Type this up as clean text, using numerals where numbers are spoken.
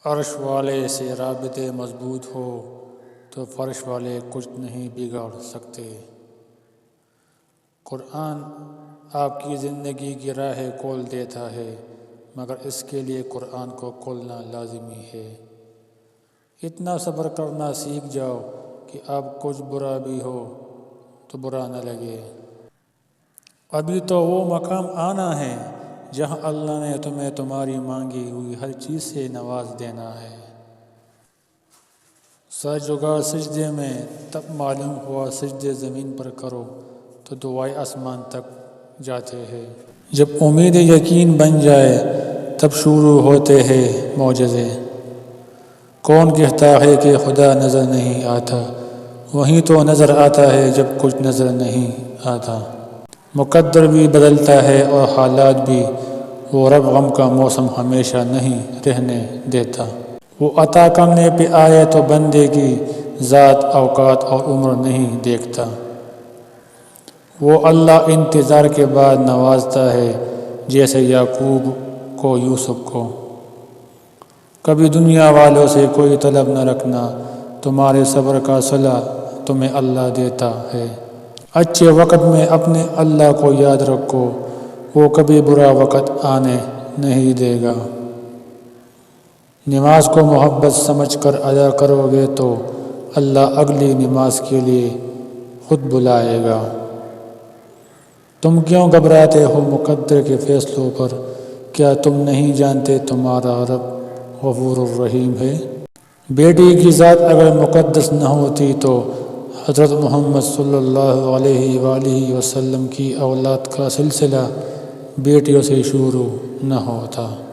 عرش والے سے رابطے مضبوط ہو تو فرش والے کچھ نہیں بگاڑ سکتے۔ قرآن آپ کی زندگی کی راہ کھول دیتا ہے، مگر اس کے لیے قرآن کو کھولنا لازمی ہے۔ اتنا صبر کرنا سیکھ جاؤ کہ اب کچھ برا بھی ہو تو برا نہ لگے۔ ابھی تو وہ مقام آنا ہے جہاں اللہ نے تمہیں تمہاری مانگی ہوئی ہر چیز سے نواز دینا ہے۔ سر جھکا سجدے میں، تب معلوم ہوا سجدے زمین پر کرو تو دعائیں آسمان تک جاتے ہیں۔ جب امید یقین بن جائے تب شروع ہوتے ہیں معجزے۔ کون کہتا ہے کہ خدا نظر نہیں آتا، وہیں تو نظر آتا ہے جب کچھ نظر نہیں آتا۔ مقدر بھی بدلتا ہے اور حالات بھی، وہ رب غم کا موسم ہمیشہ نہیں رہنے دیتا۔ وہ عطا کرنے پہ آئے تو بندے کی ذات، اوقات اور عمر نہیں دیکھتا۔ وہ اللہ انتظار کے بعد نوازتا ہے، جیسے یعقوب کو یوسف کو۔ کبھی دنیا والوں سے کوئی طلب نہ رکھنا، تمہارے صبر کا صلہ تمہیں اللہ دیتا ہے۔ اچھے وقت میں اپنے اللہ کو یاد رکھو، وہ کبھی برا وقت آنے نہیں دے گا۔ نماز کو محبت سمجھ کر ادا کرو گے تو اللہ اگلی نماز کے لیے خود بلائے گا۔ تم کیوں گھبراتے ہو مقدر کے فیصلوں پر؟ کیا تم نہیں جانتے تمہارا رب غفور الرحیم ہے؟ بیٹی کی ذات اگر مقدس نہ ہوتی تو حضرت محمد صلی اللہ علیہ وآلہ وسلم کی اولاد کا سلسلہ بیٹیوں سے شروع نہ ہوتا۔